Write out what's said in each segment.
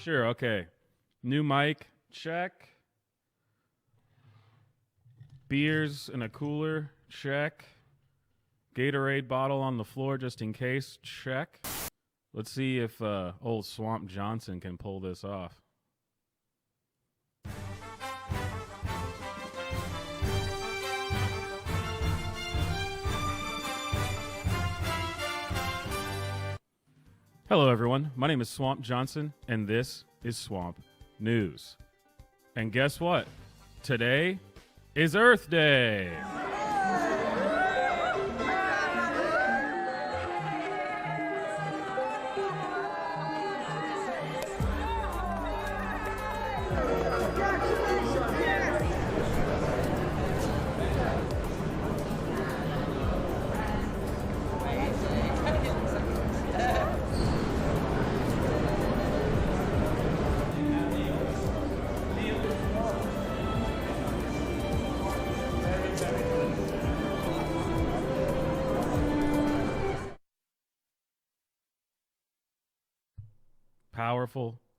Sure, okay. New mic, check. Beers in a cooler, check. Gatorade bottle on the floor just in case, check. Let's see if old Swamp Johnson can pull this off. Hello, everyone. My name is Swamp Johnson, and this is Swamp News. And guess what? Today is Earth Day.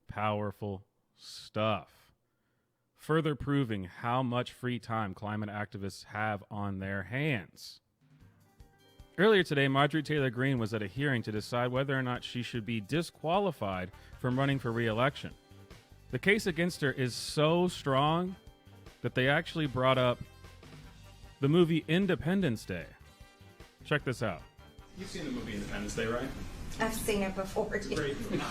Powerful stuff. Further proving how much free time climate activists have on their hands. Earlier today, Marjorie Taylor Greene was at a hearing to decide whether or not she should be disqualified from running for re-election. The case against her is so strong that they actually brought up the movie Independence Day. Check this out. You've seen the movie Independence Day, right? I've seen it before. It's a great movie,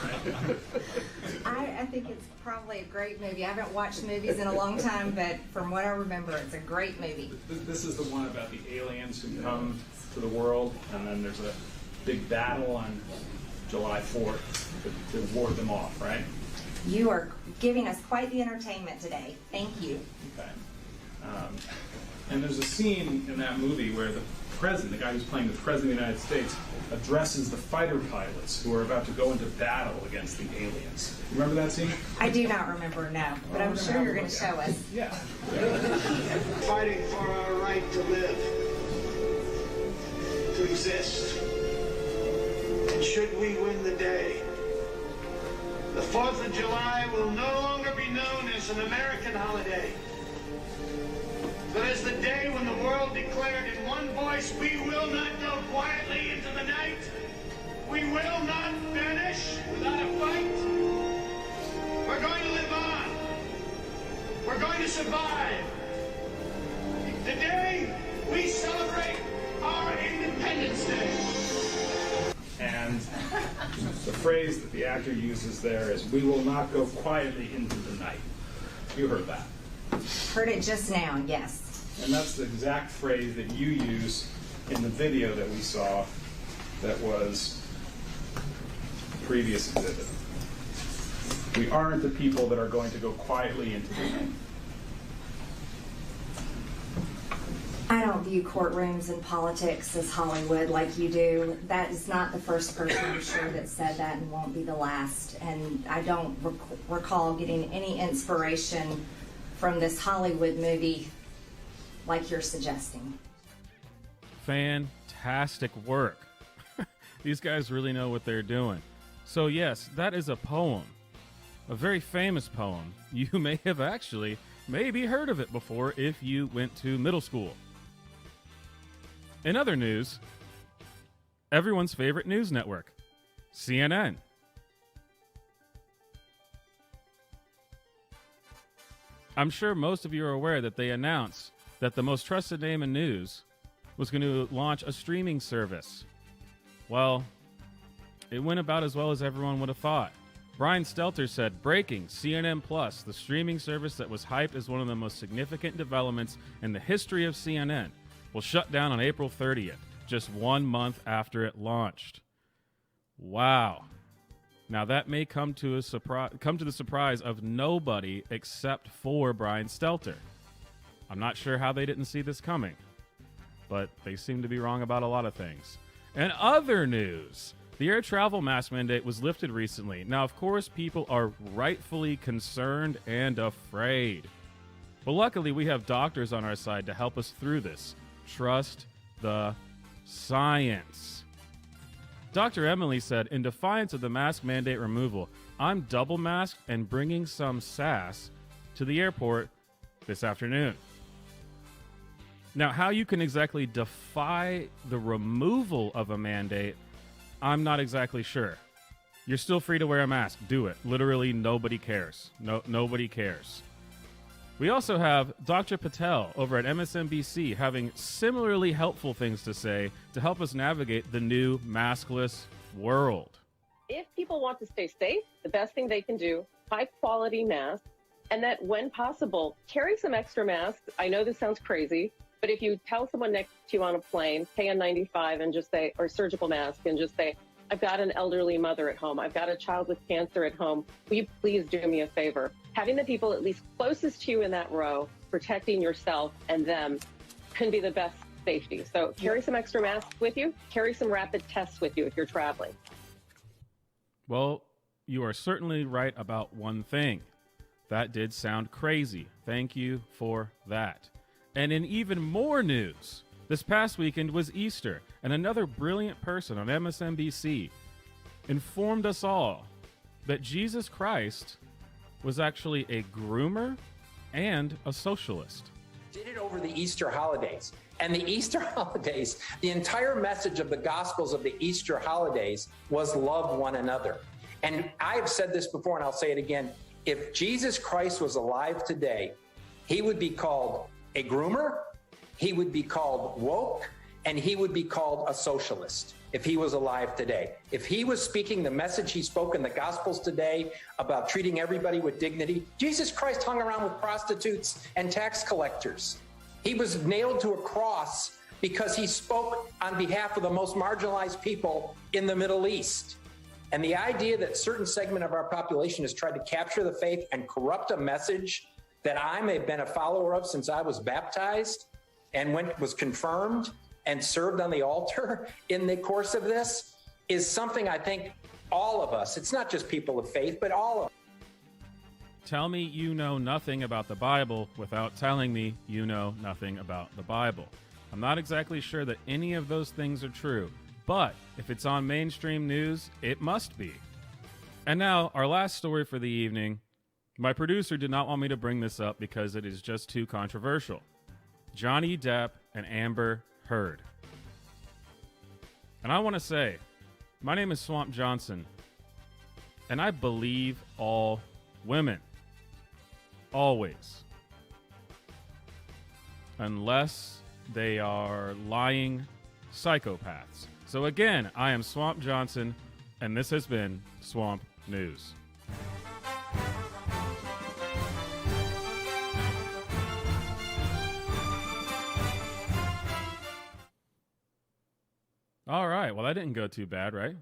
right? I think it's probably a great movie. I haven't watched movies in a long time, but from what I remember, it's a great movie. This is the one about the aliens who come to the world, and then there's a big battle on July 4th to ward them off, right? You are giving us quite the entertainment today. Thank you. Okay. And there's a scene in that movie where the president, the guy who's playing the president of the United States, addresses the fighter pilots who are about to go into battle against the aliens. Remember that scene? I do not remember, no, but I'm sure you're going to show us. Yeah. Fighting for our right to live, to exist. And should we win the day, the 4th of July will no longer be known as an American holiday, but as the day when the world declared in one voice, we will not go quietly into the night. We will not vanish without a fight. We're going to live on. We're going to survive. Today, we celebrate our Independence Day. And the phrase that the actor uses there is, we will not go quietly into the night. You heard that. Heard it just now, yes. And that's the exact phrase that you use in the video that we saw that was the previous exhibit. We aren't the people that are going to go quietly into the night. I don't view courtrooms and politics as Hollywood like you do. That is not the first person, I'm sure, that said that, and won't be the last. And I don't recall getting any inspiration from this Hollywood movie like you're suggesting. Fantastic work. These guys really know what they're doing. So yes, that is a poem. A very famous poem. You may have actually maybe heard of it before if you went to middle school. In other news, everyone's favorite news network, CNN. I'm sure most of you are aware that they announced that the most trusted name in news was going to launch a streaming service. Well, it went about as well as everyone would have thought. Brian Stelter said, breaking, CNN Plus, the streaming service that was hyped as one of the most significant developments in the history of CNN, will shut down on April 30th, just 1 month after it launched. Wow. Now that may come to the surprise of nobody except for Brian Stelter. I'm not sure how they didn't see this coming, but they seem to be wrong about a lot of things. And other news, the air travel mask mandate was lifted recently. Now, of course, people are rightfully concerned and afraid. But luckily, we have doctors on our side to help us through this. Trust the science. Dr. Emily said, in defiance of the mask mandate removal, I'm double masked and bringing some sass to the airport this afternoon. Now, how you can exactly defy the removal of a mandate, I'm not exactly sure. You're still free to wear a mask. Do it. Literally, nobody cares. Nobody cares. We also have Dr. Patel over at MSNBC having similarly helpful things to say to help us navigate the new maskless world. If people want to stay safe, the best thing they can do, high quality masks, and that when possible, carry some extra masks. I know this sounds crazy, but if you tell someone next to you on a plane, KN95 and just say, or surgical mask, and just say, I've got an elderly mother at home. I've got a child with cancer at home. Will you please do me a favor? Having the people at least closest to you in that row, protecting yourself and them, can be the best safety. So carry some extra masks with you. Carry some rapid tests with you if you're traveling. Well, you are certainly right about one thing. That did sound crazy. Thank you for that. And in even more news, this past weekend was Easter, and another brilliant person on MSNBC informed us all that Jesus Christ was actually a groomer and a socialist. Did it over the Easter holidays. And the Easter holidays, the entire message of the Gospels of the Easter holidays was love one another. And I've said this before, and I'll say it again. If Jesus Christ was alive today, he would be called a groomer, he would be called woke, and he would be called a socialist if he was alive today. If he was speaking the message he spoke in the Gospels today about treating everybody with dignity, Jesus Christ hung around with prostitutes and tax collectors. He was nailed to a cross because he spoke on behalf of the most marginalized people in the Middle East. And the idea that certain segment of our population has tried to capture the faith and corrupt a message that I may have been a follower of since I was baptized and was confirmed and served on the altar in the course of this is something I think all of us, it's not just people of faith, but all of us. Tell me you know nothing about the Bible without telling me you know nothing about the Bible. I'm not exactly sure that any of those things are true, but if it's on mainstream news, it must be. And now, our last story for the evening. My producer did not want me to bring this up because it is just too controversial. Johnny Depp and Amber Heard. And I want to say, my name is Swamp Johnson, and I believe all women. Always. Unless they are lying psychopaths. So again, I am Swamp Johnson, and this has been Swamp News. All right. Well, that didn't go too bad, right?